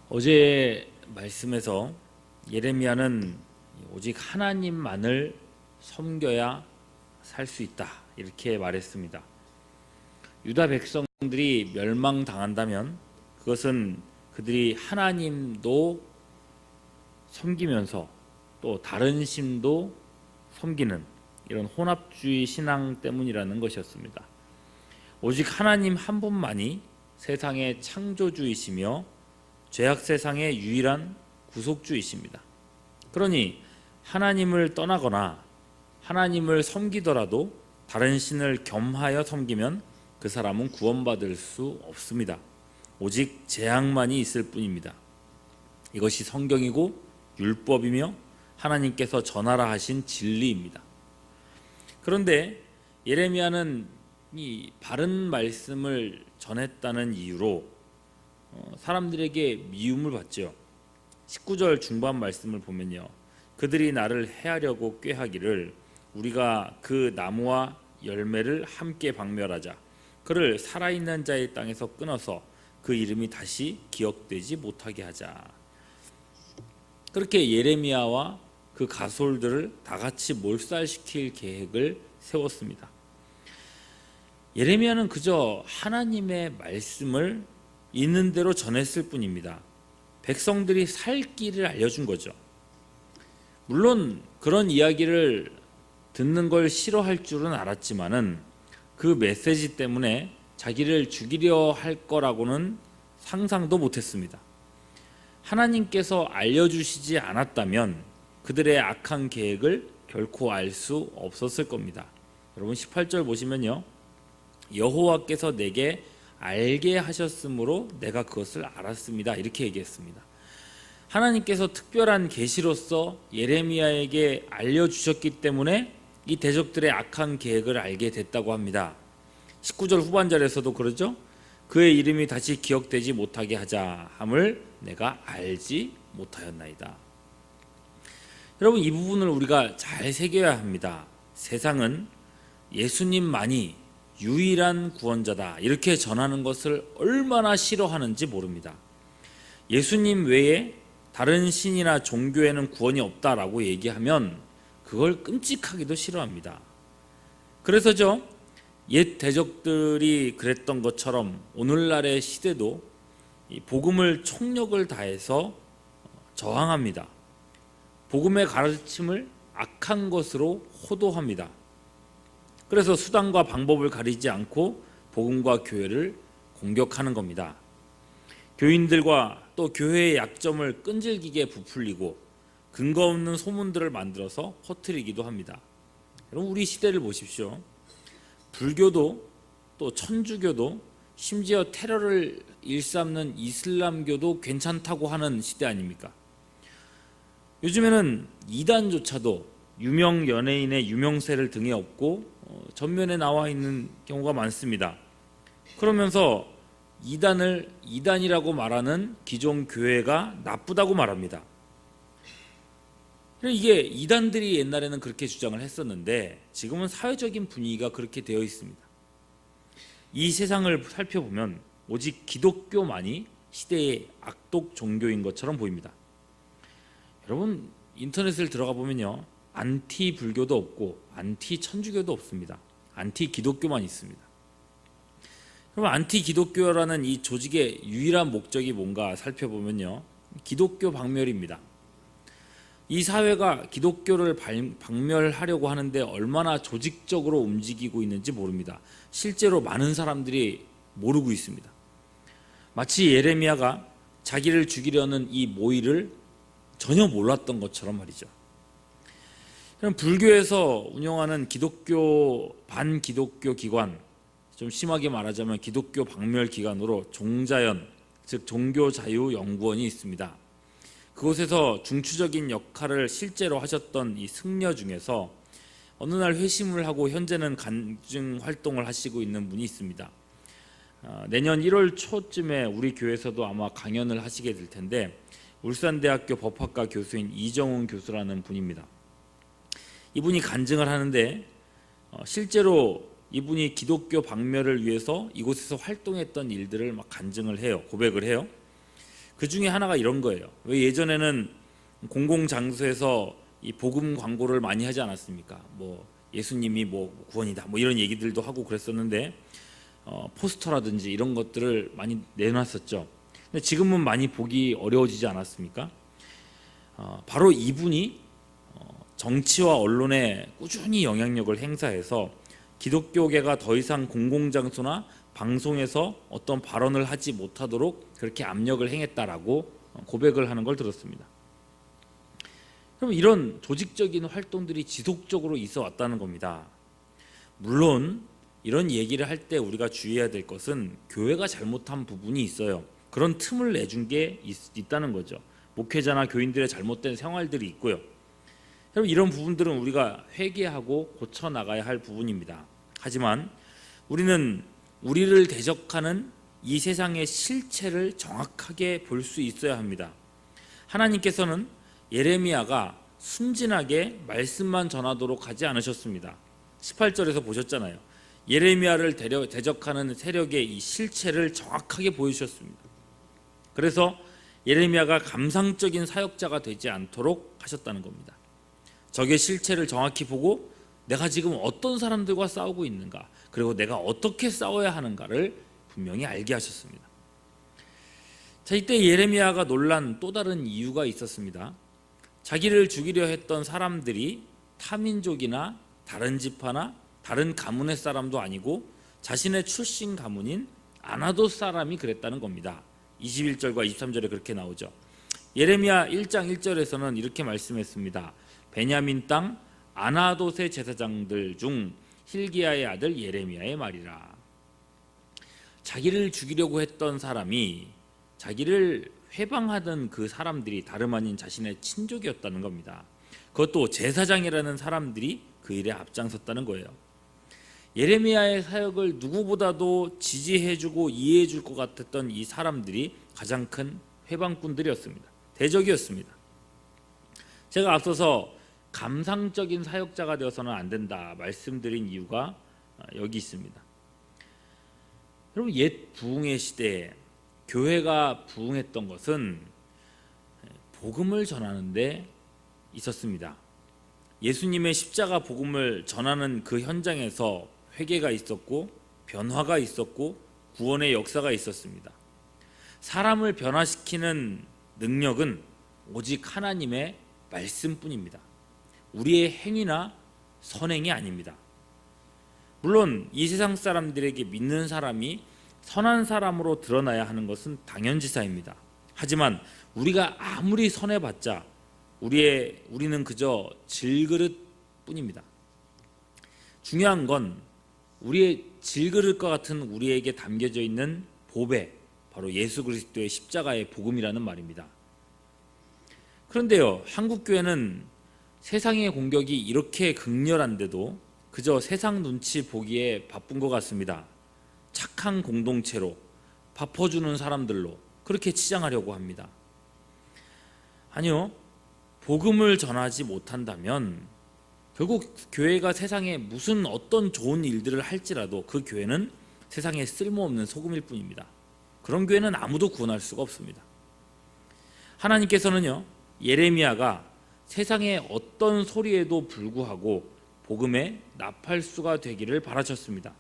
어제 말씀에서 예레미야는 오직 하나님만을 섬겨야 살 수 있다 이렇게 말했습니다. 유다 백성들이 멸망당한다면 그것은 그들이 하나님도 섬기면서 또 다른 신도 섬기는 이런 혼합주의 신앙 때문이라는 것이었습니다. 오직 하나님 한 분만이 세상의 창조주이시며 죄악 세상의 유일한 구속주이십니다. 그러니 하나님을 떠나거나 하나님을 섬기더라도 다른 신을 겸하여 섬기면 그 사람은 구원받을 수 없습니다. 오직 재앙만이 있을 뿐입니다. 이것이 성경이고 율법이며 하나님께서 전하라 하신 진리입니다. 그런데 예레미야는 이 바른 말씀을 전했다는 이유로 사람들에게 미움을 받죠. 19절 중반 말씀을 보면요, 그들이 나를 해하려고 꾀하기를 우리가 그 나무와 열매를 함께 박멸하자. 그를 살아있는 자의 땅에서 끊어서 그 이름이 다시 기억되지 못하게 하자. 그렇게 예레미야와 그 가솔들을 다 같이 몰살시킬 계획을 세웠습니다. 예레미야는 그저 하나님의 말씀을 있는 대로 전했을 뿐입니다. 백성들이 살 길을 알려준 거죠. 물론 그런 이야기를 듣는 걸 싫어할 줄은 알았지만은 그 메시지 때문에 자기를 죽이려 할 거라고는 상상도 못했습니다. 하나님께서 알려주시지 않았다면 그들의 악한 계획을 결코 알 수 없었을 겁니다. 여러분 18절 보시면요, 여호와께서 내게 알게 하셨으므로 내가 그것을 알았습니다 이렇게 얘기했습니다. 하나님께서 특별한 계시로서 예레미야에게 알려주셨기 때문에 이 대적들의 악한 계획을 알게 됐다고 합니다. 19절 후반절에서도 그러죠. 그의 이름이 다시 기억되지 못하게 하자 함을 내가 알지 못하였나이다. 여러분, 이 부분을 우리가 잘 새겨야 합니다. 세상은 예수님만이 유일한 구원자다 이렇게 전하는 것을 얼마나 싫어하는지 모릅니다. 예수님 외에 다른 신이나 종교에는 구원이 없다라고 얘기하면 그걸 끔찍하기도 싫어합니다. 그래서죠, 옛 대적들이 그랬던 것처럼 오늘날의 시대도 이 복음을 총력을 다해서 저항합니다. 복음의 가르침을 악한 것으로 호도합니다. 그래서 수단과 방법을 가리지 않고 복음과 교회를 공격하는 겁니다. 교인들과 또 교회의 약점을 끈질기게 부풀리고 근거 없는 소문들을 만들어서 퍼뜨리기도 합니다. 여러분, 우리 시대를 보십시오. 불교도 또 천주교도 심지어 테러를 일삼는 이슬람교도 괜찮다고 하는 시대 아닙니까? 요즘에는 이단조차도 유명 연예인의 유명세를 등에 업고 전면에 나와 있는 경우가 많습니다. 그러면서 이단을 이단이라고 말하는 기존 교회가 나쁘다고 말합니다. 이게 이단들이 옛날에는 그렇게 주장을 했었는데 지금은 사회적인 분위기가 그렇게 되어 있습니다. 이 세상을 살펴보면 오직 기독교만이 시대의 악독 종교인 것처럼 보입니다. 여러분, 인터넷을 들어가 보면요, 안티 불교도 없고 안티 천주교도 없습니다. 안티 기독교만 있습니다. 그럼 안티 기독교라는 이 조직의 유일한 목적이 뭔가 살펴보면요, 기독교 박멸입니다. 이 사회가 기독교를 박멸하려고 하는데 얼마나 조직적으로 움직이고 있는지 모릅니다. 실제로 많은 사람들이 모르고 있습니다. 마치 예레미야가 자기를 죽이려는 이 모의를 전혀 몰랐던 것처럼 말이죠. 그럼 불교에서 운영하는 기독교 반기독교 기관, 좀 심하게 말하자면 기독교 박멸 기관으로 종자연, 즉 종교자유연구원이 있습니다. 그곳에서 중추적인 역할을 실제로 하셨던 이 승려 중에서 어느 날 회심을 하고 현재는 간증 활동을 하시고 있는 분이 있습니다. 내년 1월 초쯤에 우리 교회에서도 아마 강연을 하시게 될 텐데 울산대학교 법학과 교수인 이정훈 교수라는 분입니다. 이분이 간증을 하는데 실제로 이분이 기독교 박멸을 위해서 이곳에서 활동했던 일들을 막 간증을 해요. 고백을 해요. 그 중에 하나가 이런 거예요. 왜 예전에는 공공장소에서 이 복음 광고를 많이 하지 않았습니까? 뭐 예수님이 뭐 구원이다 뭐 이런 얘기들도 하고 그랬었는데 포스터라든지 이런 것들을 많이 내놨었죠. 근데 지금은 많이 보기 어려워지지 않았습니까? 바로 이분이 정치와 언론에 꾸준히 영향력을 행사해서 기독교계가 더 이상 공공장소나 방송에서 어떤 발언을 하지 못하도록 그렇게 압력을 행했다라고 고백을 하는 걸 들었습니다. 그럼 이런 조직적인 활동들이 지속적으로 있어 왔다는 겁니다. 물론 이런 얘기를 할 때 우리가 주의해야 될 것은 교회가 잘못한 부분이 있어요. 그런 틈을 내준 게 있다는 거죠. 목회자나 교인들의 잘못된 생활들이 있고요. 여러분, 이런 부분들은 우리가 회개하고 고쳐 나가야 할 부분입니다. 하지만 우리는 우리를 대적하는 이 세상의 실체를 정확하게 볼 수 있어야 합니다. 하나님께서는 예레미야가 순진하게 말씀만 전하도록 하지 않으셨습니다. 18절에서 보셨잖아요. 예레미야를 대적하는 세력의 이 실체를 정확하게 보여주셨습니다. 그래서 예레미야가 감상적인 사역자가 되지 않도록 하셨다는 겁니다. 적의 실체를 정확히 보고 내가 지금 어떤 사람들과 싸우고 있는가, 그리고 내가 어떻게 싸워야 하는가를 분명히 알게 하셨습니다. 자, 이때 예레미야가 놀란 또 다른 이유가 있었습니다. 자기를 죽이려 했던 사람들이 타민족이나 다른 지파나 다른 가문의 사람도 아니고 자신의 출신 가문인 아나돗 사람이 그랬다는 겁니다. 21절과 23절에 그렇게 나오죠. 예레미야 1장 1절에서는 이렇게 말씀했습니다. 베냐민 땅 아나돗의 제사장들 중 hil기야의 아들 예레미야의 말이라. 자기를 죽이려고 했던 사람이 자기를 회방하던 그 사람들이 다름 아닌 자신의 친족이었다는 겁니다. 그것도 제사장이라는 사람들이 그 일에 앞장섰다는 거예요. 예레미야의 사역을 누구보다도 지지해주고 이해해줄 것 같았던 이 사람들이 가장 큰 회방꾼들이었습니다. 대적이었습니다. 제가 앞서서 감상적인 사역자가 되어서는 안 된다 말씀드린 이유가 여기 있습니다. 여러분, 옛 부흥의 시대에 교회가 부흥했던 것은 복음을 전하는 데 있었습니다. 예수님의 십자가 복음을 전하는 그 현장에서 회개가 있었고 변화가 있었고 구원의 역사가 있었습니다. 사람을 변화시키는 능력은 오직 하나님의 말씀뿐입니다. 우리의 행위나 선행이 아닙니다. 물론 이 세상 사람들에게 믿는 사람이 선한 사람으로 드러나야 하는 것은 당연지사입니다. 하지만 우리가 아무리 선해봤자 우리는 그저 질그릇뿐입니다. 중요한 건 우리의 질그릇과 같은 우리에게 담겨져 있는 보배, 바로 예수 그리스도의 십자가의 복음이라는 말입니다. 그런데요, 한국교회는 세상의 공격이 이렇게 극렬한데도 그저 세상 눈치 보기에 바쁜 것 같습니다. 착한 공동체로, 밥 퍼주는 사람들로 그렇게 치장하려고 합니다. 아니요, 복음을 전하지 못한다면 결국 교회가 세상에 무슨 어떤 좋은 일들을 할지라도 그 교회는 세상에 쓸모없는 소금일 뿐입니다. 그런 교회는 아무도 구원할 수가 없습니다. 하나님께서는요, 예레미야가 세상의 어떤 소리에도 불구하고 복음의 나팔수가 되기를 바라셨습니다.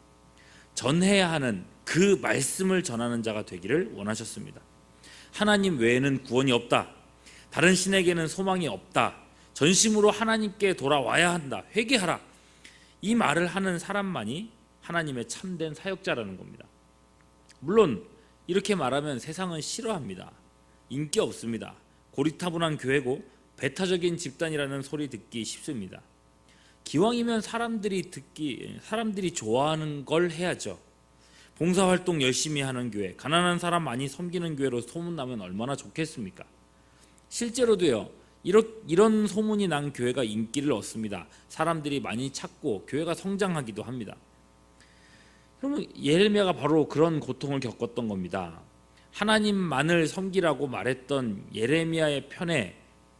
전해야 하는 그 말씀을 전하는 자가 되기를 원하셨습니다. 하나님 외에는 구원이 없다. 다른 신에게는 소망이 없다. 전심으로 하나님께 돌아와야 한다. 회개하라. 이 말을 하는 사람만이 하나님의 참된 사역자라는 겁니다. 물론 이렇게 말하면 세상은 싫어합니다. 인기 없습니다. 고리타분한 교회고 배타적인 집단이라는 소리 듣기 쉽습니다. 기왕이면 사람들이 좋아하는 걸 해야죠. 봉사활동 열심히 하는 교회, 가난한 사람 많이 섬기는 교회로 소문나면 얼마나 좋겠습니까? 실제로도요, 이런 소문이 난 교회가 인기를 얻습니다. 사람들이 많이 찾고 교회가 성장하기도 합니다. 그러면 예레미야가 바로 그런 고통을 겪었던 겁니다. 하나님만을 섬기라고 말했던 예레미야의 편에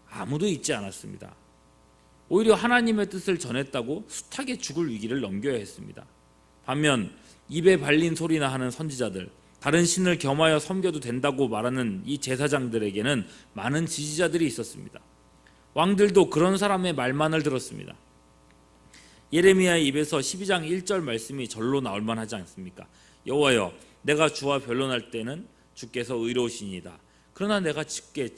아무도 있지 않았습니다. 오히려 하나님의 뜻을 전했다고 숱하게 죽을 위기를 넘겨야 했습니다. 반면 입에 발린 소리나 하는 선지자들, 다른 신을 겸하여 섬겨도 된다고 말하는 이 제사장들에게는 많은 지지자들이 있었습니다. 왕들도 그런 사람의 말만을 들었습니다. 예레미야의 입에서 12장 1절 말씀이 절로 나올 만하지 않습니까? 여호와여, 내가 주와 변론할 때는 주께서 의로우시니이다. 그러나 내가 주께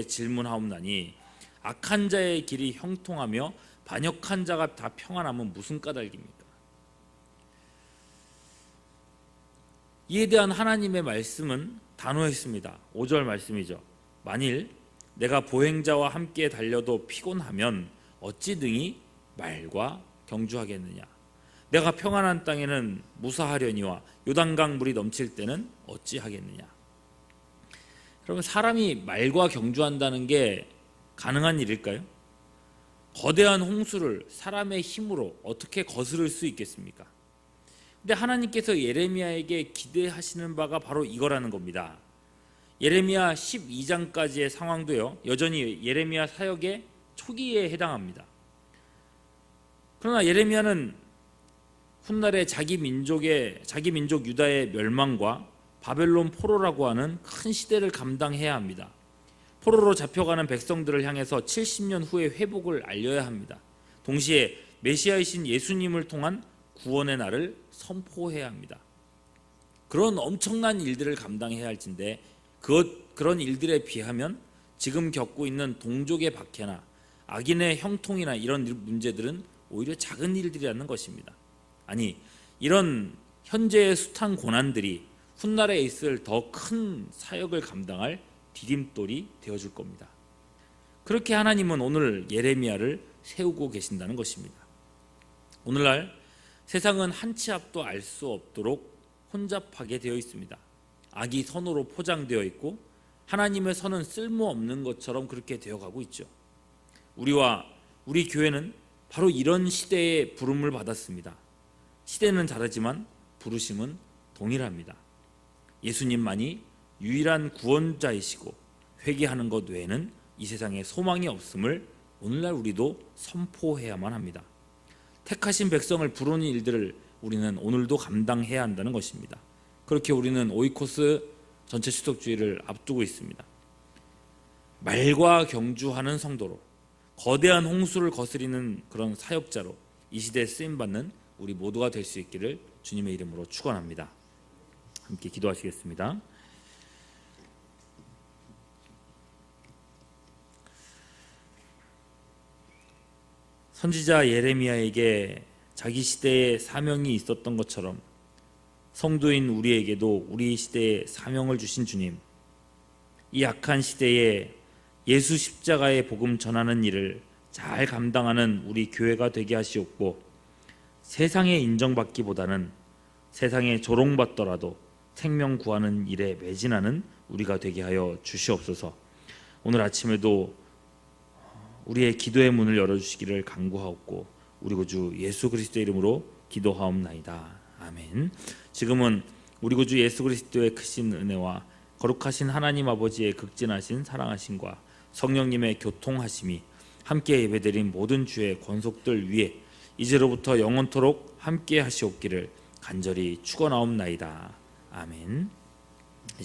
질문하옵나니 악한 자의 길이 형통하며 반역한 자가 다 평안하면 무슨 까닭입니까? 이에 대한 하나님의 말씀은 단호했습니다. 5절 말씀이죠. 만일 내가 보행자와 함께 달려도 피곤하면 어찌 등이 말과 경주하겠느냐. 내가 평안한 땅에는 무사하려니와 요단강 물이 넘칠 때는 어찌하겠느냐. 여러분, 사람이 말과 경주한다는 게 가능한 일일까요? 거대한 홍수를 사람의 힘으로 어떻게 거스를 수 있겠습니까? 근데 하나님께서 예레미야에게 기대하시는 바가 바로 이거라는 겁니다. 예레미야 12장까지의 상황도요, 여전히 예레미야 사역의 초기에 해당합니다. 그러나 예레미야는 훗날에 자기 민족 유다의 멸망과 바벨론 포로라고 하는 큰 시대를 감당해야 합니다. 포로로 잡혀가는 백성들을 향해서 70년 후의 회복을 알려야 합니다. 동시에 메시아이신 예수님을 통한 구원의 날을 선포해야 합니다. 그런 엄청난 일들을 감당해야 할진데 그런 일들에 비하면 지금 겪고 있는 동족의 박해나 악인의 형통이나 이런 문제들은 오히려 작은 일들이라는 것입니다. 아니, 이런 현재의 숱한 고난들이 훗날에 있을 더 큰 사역을 감당할 디딤돌이 되어줄 겁니다. 그렇게 하나님은 오늘 예레미야를 세우고 계신다는 것입니다. 오늘날 세상은 한 치 앞도 알 수 없도록 혼잡하게 되어 있습니다. 악이 선으로 포장되어 있고 하나님의 선은 쓸모없는 것처럼 그렇게 되어가고 있죠. 우리 교회는 바로 이런 시대에 부름을 받았습니다. 시대는 다르지만 부르심은 동일합니다. 예수님만이 유일한 구원자이시고 회개하는 것 외에는 이 세상에 소망이 없음을 오늘날 우리도 선포해야만 합니다. 택하신 백성을 부르는 일들을 우리는 오늘도 감당해야 한다는 것입니다. 그렇게 우리는 오이코스 전체 추석주의를 앞두고 있습니다. 말과 경주하는 성도로, 거대한 홍수를 거스리는 그런 사역자로 이 시대에 쓰임받는 우리 모두가 될 수 있기를 주님의 이름으로 축원합니다. 함께 기도하시겠습니다. 선지자 예레미야에게 자기 시대에 사명이 있었던 것처럼 성도인 우리에게도 우리 시대에 사명을 주신 주님, 이 악한 시대에 예수 십자가의 복음 전하는 일을 잘 감당하는 우리 교회가 되게 하시옵고, 세상에 인정받기보다는 세상에 조롱받더라도 생명 구하는 일에 매진하는 우리가 되게 하여 주시옵소서. 오늘 아침에도 우리의 기도의 문을 열어주시기를 간구하옵고 우리 구주 예수 그리스도의 이름으로 기도하옵나이다. 아멘. 지금은 우리 구주 예수 그리스도의 크신 은혜와 거룩하신 하나님 아버지의 극진하신 사랑하심과 성령님의 교통하심이 함께 예배드린 모든 주의 권속들 위에 이제로부터 영원토록 함께 하시옵기를 간절히 축원하옵나이다. 아멘.